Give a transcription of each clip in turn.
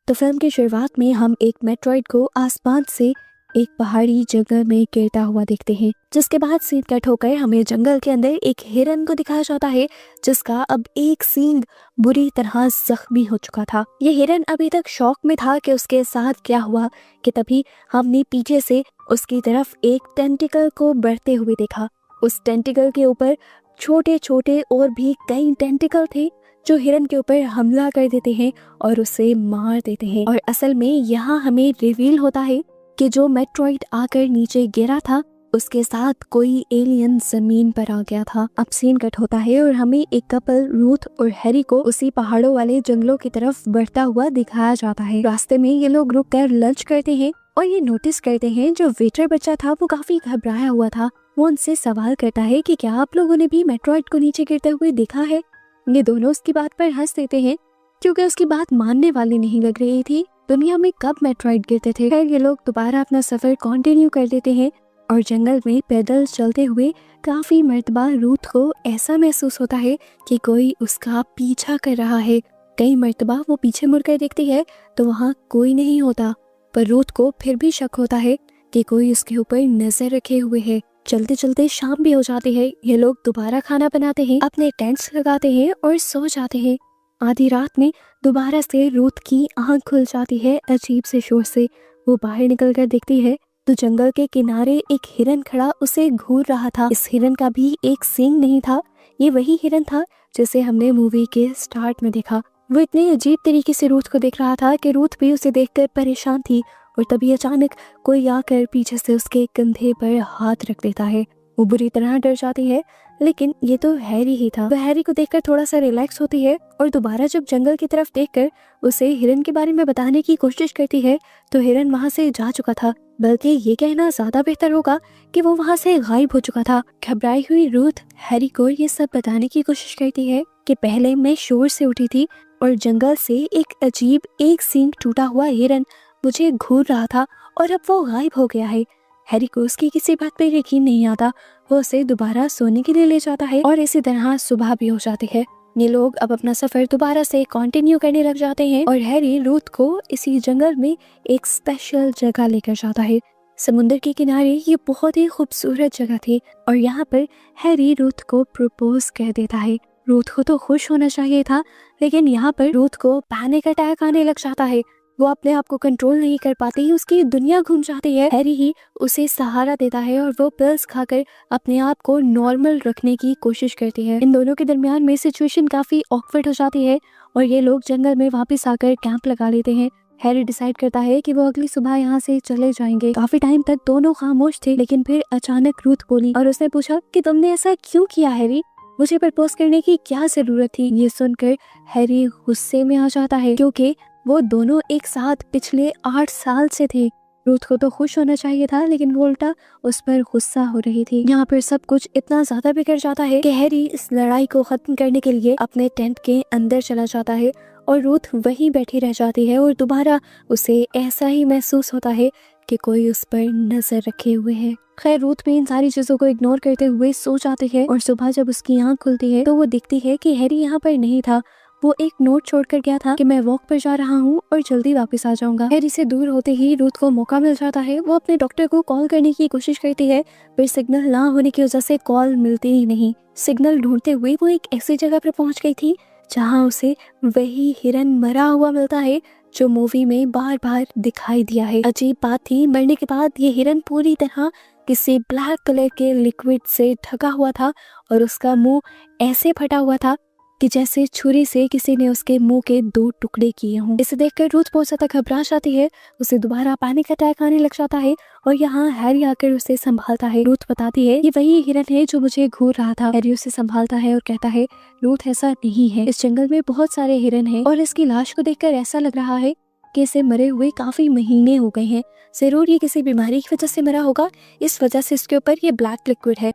तो फिल्म की शुरुआत में हम एक मेट्रॉइड को आसमान से एक पहाड़ी जंगल में गिरता हुआ देखते हैं, जिसके बाद सीन कट होकर हमें जंगल के अंदर एक हिरन को दिखाया जाता है जिसका अब एक सींग बुरी तरह जख्मी हो चुका था। ये हिरन अभी तक शौक में था कि उसके साथ क्या हुआ कि तभी हमने पीछे से उसकी तरफ एक टेंटिकल को बढ़ते हुए देखा। उस टेंटिकल के ऊपर छोटे छोटे और भी कई टेंटिकल थे जो हिरन के ऊपर हमला कर देते हैं और उसे मार देते हैं। और असल में यहाँ हमें रिवील होता है कि जो मेट्रॉइड आकर नीचे गिरा था उसके साथ कोई एलियन जमीन पर आ गया था। अब सीन कट होता है और हमें एक कपल रूथ और हैरी को उसी पहाड़ों वाले जंगलों की तरफ बढ़ता हुआ दिखाया जाता है। रास्ते में ये लोग रुक कर लंच करते हैं और ये नोटिस करते हैं जो वेटर बच्चा था वो काफी घबराया हुआ था। वो उनसे सवाल करता है कि क्या आप लोगों ने भी मेट्रॉइड को नीचे गिरते हुए देखा है। ये दोनों उसकी बात पर हंस देते हैं क्योंकि उसकी बात मानने वाली नहीं लग रही थी। दुनिया में कब मेट्रॉइड गिरते थे। फिर ये लोग दोबारा अपना सफर कंटिन्यू कर देते हैं और जंगल में पैदल चलते हुए काफी मर्तबा रूथ को ऐसा महसूस होता है कि कोई उसका पीछा कर रहा है। कई मर्तबा वो पीछे मुड़कर देखती है तो वहाँ कोई नहीं होता, पर रूथ को फिर भी शक होता है कि कोई उसके ऊपर नजर रखे हुए है। चलते चलते शाम भी हो जाती है। ये लोग दोबारा खाना बनाते हैं, अपने टेंट्स लगाते हैं और सो जाते हैं। आधी रात में दोबारा से रूथ की आंख खुल जाती है अजीब से शोर से। वो बाहर निकल कर देखती है तो जंगल के किनारे एक हिरन खड़ा उसे घूर रहा था। इस हिरन का भी एक सींग नहीं था। ये वही हिरन था जिसे हमने मूवी के स्टार्ट में देखा। वो इतने अजीब तरीके से रूथ को देख रहा था कि रूथ भी उसे देखकर परेशान थी। और तभी अचानक कोई आकर पीछे से उसके कंधे पर हाथ रख देता है। वो बुरी तरह डर जाती है, लेकिन ये तो हैरी ही था। वह हैरी को देखकर थोड़ा सा रिलैक्स होती है और दोबारा जब जंगल की तरफ देखकर उसे हिरन के बारे में बताने की कोशिश करती है तो हिरन वहाँ से जा चुका था। बल्कि ये कहना ज्यादा बेहतर होगा कि वो वहाँ से गायब हो चुका था। घबराई हुई रूथ हैरी को ये सब बताने की कोशिश करती है कि पहले मैं शोर से उठी थी और जंगल से एक अजीब एक सींग टूटा हुआ हिरन मुझे घूर रहा था और अब वो गायब हो गया है। हैरी को उसकी किसी बात पर यकीन नहीं आता। वो उसे दोबारा सोने के लिए ले जाता है और इसी तरह सुबह भी हो जाती है। ये लोग अब अपना सफर दोबारा से कंटिन्यू करने लग जाते हैं और हैरी रूथ को इसी जंगल में एक स्पेशल जगह लेकर जाता है। समुद्र के किनारे ये बहुत ही खूबसूरत जगह थी और यहाँ पर हैरी रूथ को प्रपोज कर देता है। रूथ को तो खुश होना चाहिए था, लेकिन यहाँ पर रूथ को पैनिक अटैक आने लग जाता है। वो अपने आप को कंट्रोल नहीं कर पाती, उसकी दुनिया घूम जाती है। हैरी ही उसे सहारा देता है और वो पिल्स खाकर अपने आप को नॉर्मल रखने की कोशिश करती है। इन दोनों के दरमियान में सिचुएशन काफी ऑकवर्ड हो जाती है और ये लोग जंगल में वापस आकर कैंप लगा लेते हैं। हैरी डिसाइड करता है कि वो अगली सुबह यहाँ से चले जाएंगे। काफी टाइम तक दोनों खामोश थे, लेकिन फिर अचानक रूथ बोली और उसने पूछा कि तुमने ऐसा क्यों किया हैरी, मुझे प्रपोज करने की क्या जरूरत थी। ये सुनकर हैरी गुस्से में आ जाता है क्योंकि वो दोनों एक साथ पिछले 8 साल से थे। रूथ को तो खुश होना चाहिए था, लेकिन वो उल्टा उस पर गुस्सा हो रही थी। यहाँ पर सब कुछ इतना ज्यादा बिगड़ जाता है कि हैरी इस लड़ाई को खत्म करने के लिए अपने टेंट के अंदर चला जाता है और रूथ वहीं बैठी रह जाती है और दोबारा उसे ऐसा ही महसूस होता है कि कोई उस पर नजर रखे हुए है। खैर रूथ भी इन सारी चीजों को इग्नोर करते हुए सो जाती है और सुबह जब उसकी आंख खुलती है तो वो दिखती है कि हैरी यहाँ पर नहीं था। वो एक नोट छोड़कर गया था कि मैं वॉक पर जा रहा हूँ और जल्दी वापस आ जाऊंगा। हैरी से दूर होते ही रूथ को मौका मिल जाता है। वो अपने डॉक्टर को कॉल करने की कोशिश करती है, पर सिग्नल ना होने की वजह से कॉल मिलती ही नहीं। सिग्नल ढूंढते हुए वो एक ऐसी जगह पर पहुंच गई थी जहाँ उसे वही हिरन मरा हुआ मिलता है जो मूवी में बार बार दिखाई दिया है। अजीब बात थी, मरने के बाद ये हिरन पूरी तरह किसी ब्लैक कलर के लिक्विड से ढका हुआ था और उसका मुंह ऐसे फटा हुआ था कि जैसे छुरी से किसी ने उसके मुंह के 2 टुकड़े किए हों। इसे देखकर रूथ बहुत ज्यादा घबरा जाती है। उसे दोबारा पैनिक अटैक आने लग जाता है और यहाँ हैरी आकर उसे संभालता है। रूथ बताती है ये वही हिरन है जो मुझे घूर रहा था। हैरी उसे संभालता है और कहता है रूथ ऐसा नहीं है, इस जंगल में बहुत सारे हिरन हैं और इसकी लाश को देखकर ऐसा लग रहा है कि इसे मरे हुए काफी महीने हो गए हैं। जरूर ये किसी बीमारी की वजह से मरा होगा, इस वजह से इसके ऊपर ये ब्लैक लिक्विड है।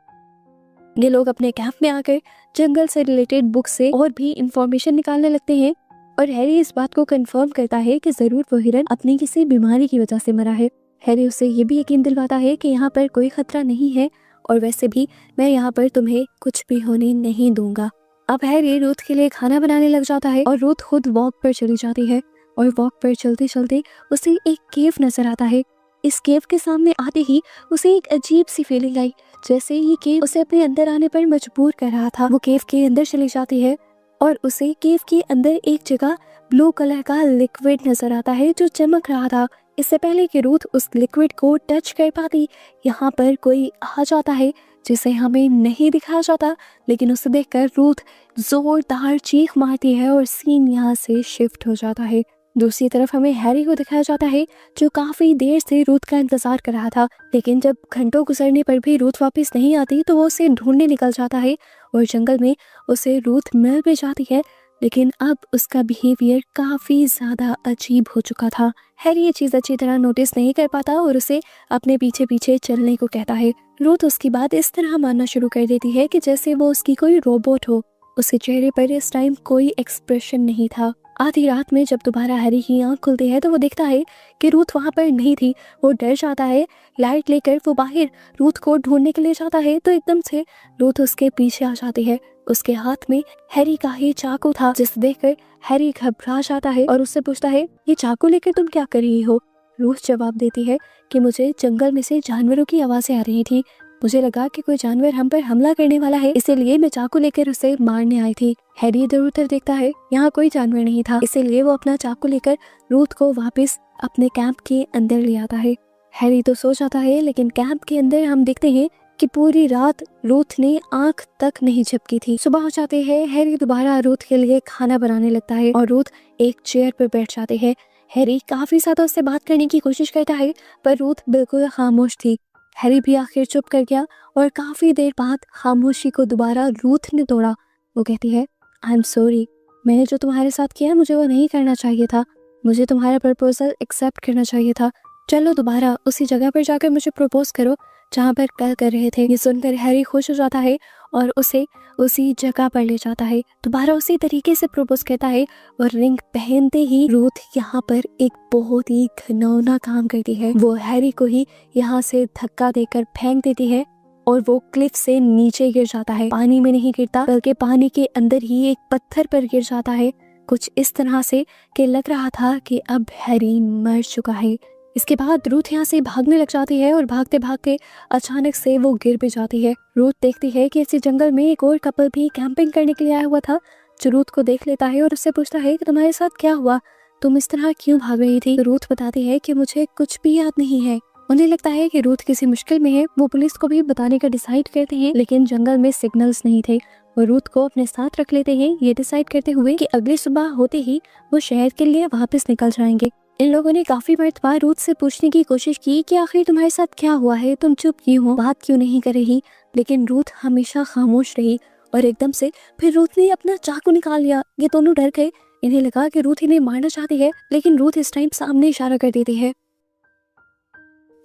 ये लोग अपने कैंप में आकर जंगल से रिलेटेड बुक से और भी इंफॉर्मेशन निकालने लगते हैं और हैरी इस बात को कंफर्म करता है कि जरूर वो हिरन अपनी किसी बीमारी की वजह से मरा है। हैरी उसे ये भी यकीन दिलवाता है कि यहाँ पर कोई खतरा नहीं है और वैसे भी मैं यहाँ पर तुम्हें कुछ भी होने नहीं दूंगा। अब हैरी रूथ के लिए खाना बनाने लग जाता है और रूथ खुद वॉक पर चली जाती है और वॉक पर चलते चलते उसे एक केव नजर आता है। इस केव के सामने आते ही उसे एक अजीब सी फीलिंग आई, जैसे ये केव उसे अपने अंदर आने पर मजबूर कर रहा था। वो केव के अंदर चली जाती है और उसे केव के अंदर एक जगह ब्लू कलर का लिक्विड नजर आता है जो चमक रहा था। इससे पहले कि रूथ उस लिक्विड को टच कर पाती, यहाँ पर कोई आ जाता है जिसे हमें नहीं दिखाया जाता, लेकिन उसे देखकर रूथ जोरदार चीख मारती है और सीन यहाँ से शिफ्ट हो जाता है। दूसरी तरफ हमें हैरी को दिखाया जाता है जो काफी देर से रूथ का इंतजार कर रहा था, लेकिन जब घंटों गुजरने पर भी रूथ वापस नहीं आती तो वो उसे ढूंढने निकल जाता है और जंगल में उसे रूथ मिल भी जाती है, लेकिन अब उसका बिहेवियर काफी ज्यादा अजीब हो चुका था। हैरी ये चीज अच्छी तरह नोटिस नहीं कर पाता और उसे अपने पीछे पीछे चलने को कहता है। रूथ उसकी बात इस तरह मानना शुरू कर देती है कि जैसे वो उसकी कोई रोबोट हो। उसके चेहरे पर इस टाइम कोई एक्सप्रेशन नहीं था। आधी रात में जब दोबारा हैरी की आंख खुलती है तो वो देखता है कि रूथ वहां पर नहीं थी। वो डर जाता है। लाइट लेकर वो बाहर रूथ को ढूंढने के लिए जाता है तो एकदम से रूथ उसके पीछे आ जाती है। उसके हाथ में हैरी का ही चाकू था, जिसे देखकर हैरी घबरा जाता है और उससे पूछता है, ये चाकू लेकर तुम क्या कर रही हो? रूथ जवाब देती है कि मुझे जंगल में से जानवरों की आवाजें आ रही थी। मुझे लगा कि कोई जानवर हम पर हमला करने वाला है, इसीलिए मैं चाकू लेकर उसे मारने आई थी। हैरी इधर उधर देखता है, यहाँ कोई जानवर नहीं था, इसीलिए वो अपना चाकू लेकर रूथ को वापस अपने कैंप के अंदर ले आता है। हैरी तो सो जाता है, लेकिन कैंप के अंदर हम देखते हैं कि पूरी रात रूथ ने आंख तक नहीं झपकी थी। सुबह हो जाते हैं, हैरी दोबारा रूथ के लिए खाना बनाने लगता है और रूथ एक चेयर पर बैठ जाते हैं। हैरी काफी ज्यादा उससे बात करने की कोशिश करता है, पर रूथ बिल्कुल खामोश थी। हैरी भी आखिर चुप कर गया और काफी देर बाद खामोशी को दोबारा रूथ ने तोड़ा। वो कहती है, आई एम सॉरी, मैंने जो तुम्हारे साथ किया मुझे वो नहीं करना चाहिए था। मुझे तुम्हारा प्रपोजल एक्सेप्ट करना चाहिए था। चलो दोबारा उसी जगह पर जाकर मुझे प्रपोज करो जहाँ पर कल कर रहे थे। ये सुनकर हैरी खुश हो जाता है और उसे उसी जगह पर ले जाता है। दोबारा उसी तरीके से प्रपोज करता है और रिंग पहनते ही रूथ यहाँ पर एक बहुत ही घिनौना काम करती है। वो हैरी को ही यहाँ से धक्का देकर फेंक देती है और वो क्लिफ से नीचे गिर जाता है। पानी में नहीं गिरता, बल्कि पानी के अंदर ही एक पत्थर पर गिर जाता है, कुछ इस तरह से कि लग रहा था कि अब हैरी मर चुका है। इसके बाद रूथ यहाँ से भागने लग जाती है और भागते भागते अचानक से वो गिर भी जाती है। रूथ देखती है कि इसी जंगल में एक और कपल भी कैंपिंग करने के लिए आया हुआ था, जो रूथ को देख लेता है और उससे पूछता है कि तुम्हारे साथ क्या हुआ, तुम इस तरह क्यों भाग रही थी? तो रूथ बताती है कि मुझे कुछ भी याद नहीं है। उन्हें लगता है कि रूथ किसी मुश्किल में है। वो पुलिस को भी बताने का डिसाइड करते हैं, लेकिन जंगल में सिग्नल्स नहीं थे। वो रूथ को अपने साथ रख लेते हैं, ये डिसाइड करते हुए कि अगली सुबह होते ही वो शहर के लिए वापस निकल जाएंगे। इन लोगों ने काफी मर्तबा रूथ से पूछने की कोशिश की कि आखिर तुम्हारे साथ क्या हुआ है, तुम चुप क्यों हो, बात क्यों नहीं कर रही, लेकिन रूथ हमेशा खामोश रही। और एकदम से फिर रूथ ने अपना चाकू निकाल लिया। ये दोनों डर गए। इन्हें लगा कि रूथ इन्हें मारना चाहती है, लेकिन रूथ इस टाइम सामने इशारा कर देती है।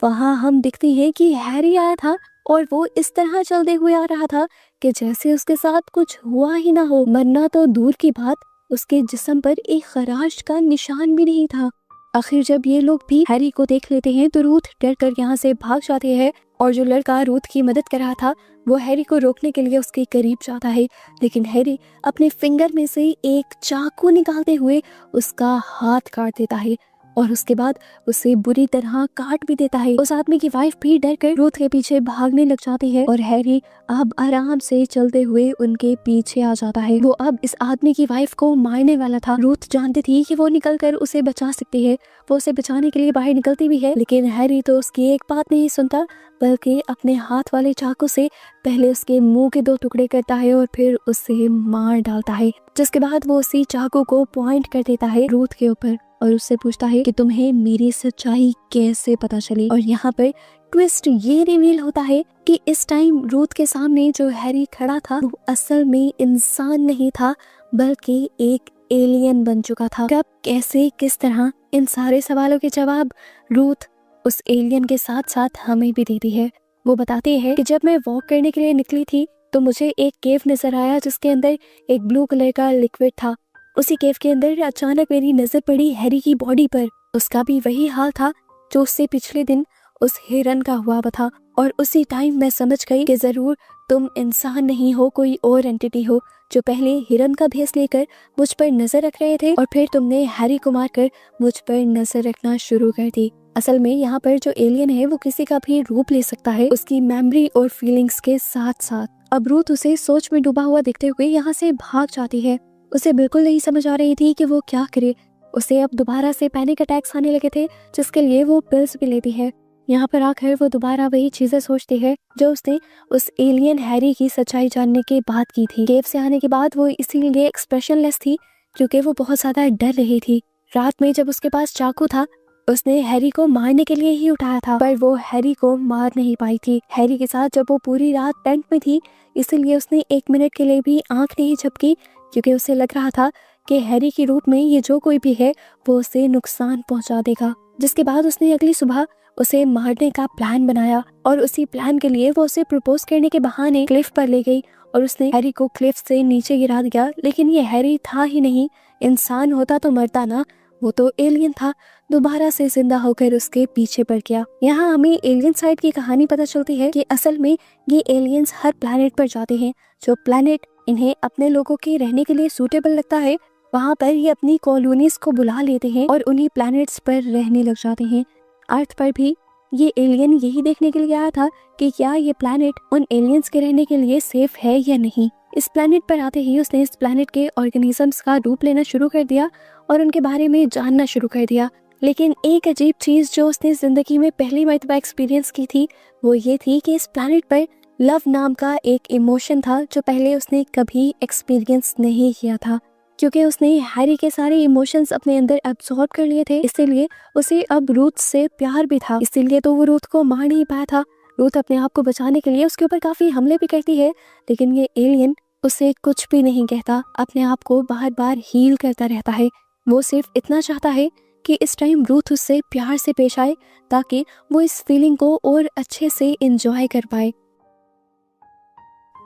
वहाँ हम दिखते हैं कि हैरी आया था और वो इस तरह चलते हुए आ रहा था कि जैसे उसके साथ कुछ हुआ ही ना हो। मरना तो दूर की बात, उसके जिस्म पर एक खराश का निशान भी नहीं था। आखिर जब ये लोग भी हैरी को देख लेते हैं तो रूथ डर कर यहाँ से भाग जाती है और जो लड़का रूथ की मदद कर रहा था वो हैरी को रोकने के लिए उसके करीब जाता है, लेकिन हैरी अपने फिंगर में से एक चाकू निकालते हुए उसका हाथ काट देता है और उसके बाद उसे बुरी तरह काट भी देता है। उस आदमी की वाइफ भी डर कर रूथ के पीछे भागने लग जाती है और हैरी अब आराम से चलते हुए उनके पीछे आ जाता है। वो अब इस आदमी की वाइफ को मारने वाला था। रूथ जानती थी कि वो निकलकर उसे बचा सकती है। वो उसे बचाने के लिए बाहर निकलती भी है, लेकिन हैरी तो उसकी एक बात नहीं सुनता, बल्कि अपने हाथ वाले चाकू से पहले उसके मुंह के 2 टुकड़े करता है और फिर उसे मार डालता है, जिसके बाद वो उसी चाकू को पॉइंट कर देता है रूथ के ऊपर और उससे पूछता है कि तुम्हें मेरी सच्चाई कैसे पता चली। और यहाँ पर ट्विस्ट ये रिवील होता है कि इस टाइम रूथ के सामने जो हैरी खड़ा था वो असल में इंसान नहीं था, बल्कि एक एलियन बन चुका था। कब, कैसे, किस तरह, इन सारे सवालों के जवाब रूथ उस एलियन के साथ साथ हमें भी देती है। वो बताती है कि जब मैं वॉक करने के लिए निकली थी तो मुझे एक केव नजर आया जिसके अंदर एक ब्लू कलर का लिक्विड था। उसी केव के अंदर अचानक मेरी नजर पड़ी हैरी की बॉडी पर। उसका भी वही हाल था जो उससे पिछले दिन उस हिरन का हुआ था और उसी टाइम मैं समझ गई कि जरूर तुम इंसान नहीं हो, कोई और एंटिटी हो जो पहले हिरन का भेस लेकर मुझ पर नजर रख रहे थे और फिर तुमने हैरी को मारकर मुझ पर नजर रखना शुरू कर दी। असल में यहाँ पर जो एलियन है वो किसी का भी रूप ले सकता है, उसकी मेमोरी और फीलिंग्स के साथ साथ। अब रूथ उसे सोच में डूबा हुआ देखते हुए यहाँ से भाग जाती है। उसे बिल्कुल नहीं समझ आ रही थी कि वो क्या करे। उसे अब दोबारा से पैनिक अटैक्स आने लगे थे, जिसके लिए वो पिल्स भी लेती है। यहाँ पर आकर वो दोबारा वही चीजें सोचती है जो उसने उस एलियन हैरी की सच्चाई जानने के बाद की थी। केव से आने के बाद वो इसीलिए एक्सप्रेशनलेस थी क्योंकि वो बहुत ज्यादा डर रही थी। रात में जब उसके पास चाकू था, उसने हैरी को मारने के लिए ही उठाया था, पर वो हैरी को मार नहीं पाई थी। हैरी के साथ जब वो पूरी रात टेंट में थी, इसीलिए उसने 1 मिनट के लिए भी आंख नहीं झपकी, क्योंकि उसे लग रहा था कि हैरी के रूप में ये जो कोई भी है वो उसे नुकसान पहुंचा देगा। जिसके बाद उसने अगली सुबह उसे मारने का प्लान बनाया और उसी प्लान के लिए वो उसे प्रपोज करने के बहाने क्लिफ पर ले गई और उसने हैरी को क्लिफ से नीचे गिरा दिया। लेकिन ये हैरी था ही नहीं, इंसान होता तो मरता ना, वो तो एलियन था। दोबारा से जिंदा होकर उसके पीछे पड़ गया। यहाँ हमें एलियन साइड की कहानी पता चलती है कि असल में ये एलियंस हर प्लैनेट पर जाते हैं। जो प्लैनेट इन्हें अपने लोगों के रहने के लिए सूटेबल लगता है, वहाँ पर ये अपनी कॉलोनीज को बुला लेते हैं और उन्हीं प्लैनेट्स पर रहने लग जाते हैं। अर्थ पर भी ये एलियन यही देखने के लिए आया था कि क्या ये प्लैनेट उन एलियंस के रहने के लिए सेफ है या नहीं। इस प्लैनेट पर आते ही उसने इस प्लैनेट के ऑर्गेनिजम्स का रूप लेना शुरू कर दिया और उनके बारे में जानना शुरू कर दिया। लेकिन एक अजीब चीज जो उसने जिंदगी में पहली मर्तबा एक्सपीरियंस की थी वो ये थी कि इस प्लैनेट पर लव नाम का एक इमोशन था जो पहले उसने कभी एक्सपीरियंस नहीं किया था। क्योंकि उसने हैरी के सारे इमोशंस अपने अंदर एब्सॉर्ब कर लिए थे, इसीलिए उसे अब रूथ से प्यार भी था। इसीलिए तो वो रूथ को मार नहीं पाया था। रूथ अपने आप को बचाने के लिए उसके ऊपर काफी हमले भी करती है, लेकिन ये एलियन उसे कुछ भी नहीं कहता, अपने आप को बार बार हील करता रहता है। वो सिर्फ इतना चाहता है कि इस टाइम रूथ उससे प्यार से पेश आए ताकि वो इस फीलिंग को और अच्छे से एंजॉय कर पाए।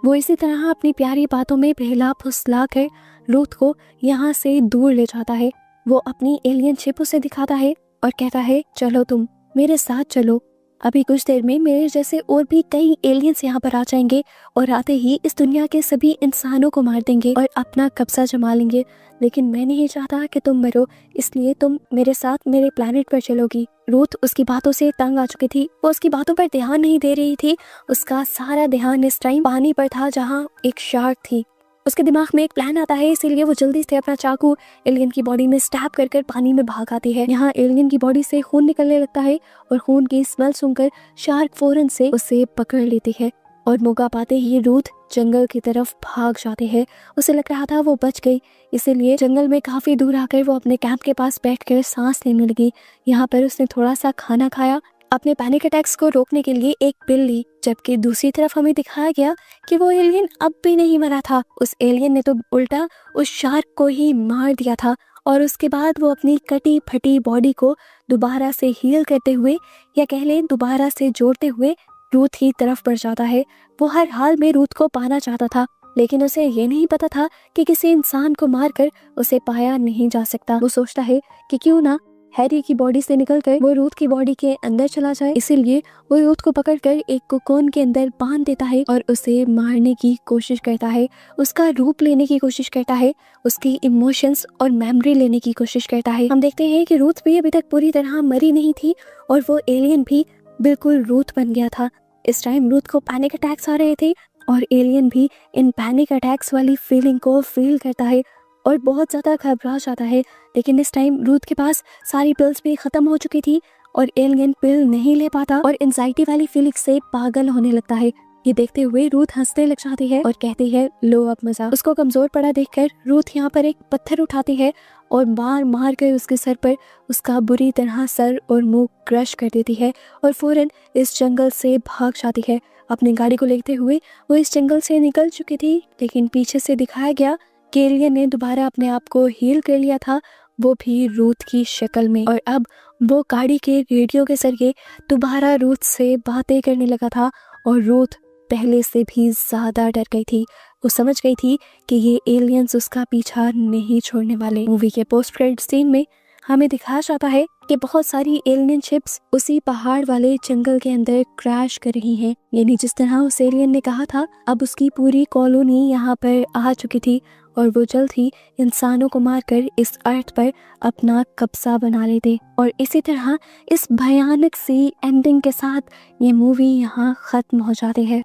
वो इसी तरह अपनी प्यारी बातों में बहला फुसला कर रूथ को यहाँ से दूर ले जाता है। वो अपनी एलियन शिप उसे दिखाता है और कहता है, चलो तुम मेरे साथ चलो, अभी कुछ देर में मेरे जैसे और भी कई एलियंस यहाँ पर आ जाएंगे और आते ही इस दुनिया के सभी इंसानों को मार देंगे और अपना कब्जा जमा लेंगे। लेकिन मैं नहीं चाहता कि तुम मरो, इसलिए तुम मेरे साथ मेरे प्लैनेट पर चलोगी। रूथ उसकी बातों से तंग आ चुकी थी। वो उसकी बातों पर ध्यान नहीं दे रही थी। उसका सारा ध्यान इस टाइम पानी पर था जहाँ एक शार्क थी। उसके दिमाग में एक प्लान आता है, इसीलिए वो जल्दी से अपना चाकू एलियन की बॉडी में स्टैब कर कर पानी में भाग आती है। यहाँ एलियन की बॉडी से खून निकलने लगता है और खून की स्मेल सुनकर शार्क फौरन से उसे पकड़ लेती है और मौका पाते ही रूथ जंगल की तरफ भाग जाते हैं। उसे लग रहा था वो बच गई, इसीलिए जंगल में काफी दूर आकर वो अपने कैंप के पास बैठकर सांस लेने लगी। यहाँ पर उसने थोड़ा सा खाना खाया, अपने पैनिक अटैक्स को रोकने के लिए एक पिल ली, जबकि दूसरी तरफ हमें दिखाया गया कि वो एलियन अब भी नहीं मरा था। उस एलियन ने तो उल्टा उस शार्क को ही मार दिया था और उसके बाद वो अपनी कटी फटी बॉडी को दोबारा से हील करते हुए या कह लें दोबारा से जोड़ते हुए रूथ की तरफ बढ़ जाता है। वो हर हाल में रूथ को पाना चाहता था, लेकिन उसे ये नहीं पता था कि किसी इंसान को मारकर उसे पाया नहीं जा सकता। वो सोचता है कि क्यों ना हैरी की बॉडी से निकलकर वो रूथ की बॉडी के अंदर चला जाए, इसीलिए वो रूथ को पकड़कर एक कोकोन के अंदर बांध देता है और उसे मारने की कोशिश करता है, उसका रूप लेने की कोशिश करता है, उसकी इमोशंस और मेमोरी लेने की कोशिश करता है। हम देखते हैं कि रूथ भी अभी तक पूरी तरह मरी नहीं थी और वो एलियन भी बिल्कुल रूथ बन गया था। इस टाइम रूथ को पैनिक अटैक्स आ रहे थे और एलियन भी इन पैनिक अटैक्स वाली फीलिंग को फील करता है और बहुत ज़्यादा घबरा जाता है। लेकिन इस टाइम रूथ के पास सारी पिल्स भी ख़त्म हो चुकी थी और एलियन पिल नहीं ले पाता और एंजाइटी वाली फीलिंग से पागल होने लगता है। ये देखते हुए रूथ हंसने लग जाती है और कहती है, लो अब मजा। उसको कमजोर पड़ा देखकर रूथ यहाँ पर एक पत्थर उठाती है और मार मार कर उसके सर पर उसका बुरी तरह सर और मुंह क्रश कर देती है और फौरन इस जंगल से भाग जाती है। अपनी गाड़ी को लेते हुए वो इस जंगल से निकल चुकी थी, लेकिन पीछे से दिखाया गया कि एलियन ने दोबारा अपने आप को हील कर लिया था, वो भी रूथ की शक्ल में। और अब वो गाड़ी के रेडियो के जरिए दोबारा रूथ से बातें करने लगा था और रूथ पहले से भी ज्यादा डर गई थी। वो समझ गई थी कि ये एलियंस उसका पीछा नहीं छोड़ने वाले। मूवी के पोस्ट क्रेडिट सीन में हमें दिखाया जाता है कि बहुत सारी एलियन शिप्स उसी पहाड़ वाले जंगल के अंदर क्रैश कर रही हैं। यानी जिस तरह उस एलियन ने कहा था, अब उसकी पूरी कॉलोनी यहाँ पर आ चुकी थी और वो जल्द ही इंसानों को मारकर इस अर्थ पर अपना कब्जा बना लेते। और इसी तरह इस भयानक सी एंडिंग के साथ ये मूवी यहाँ खत्म हो जाती है।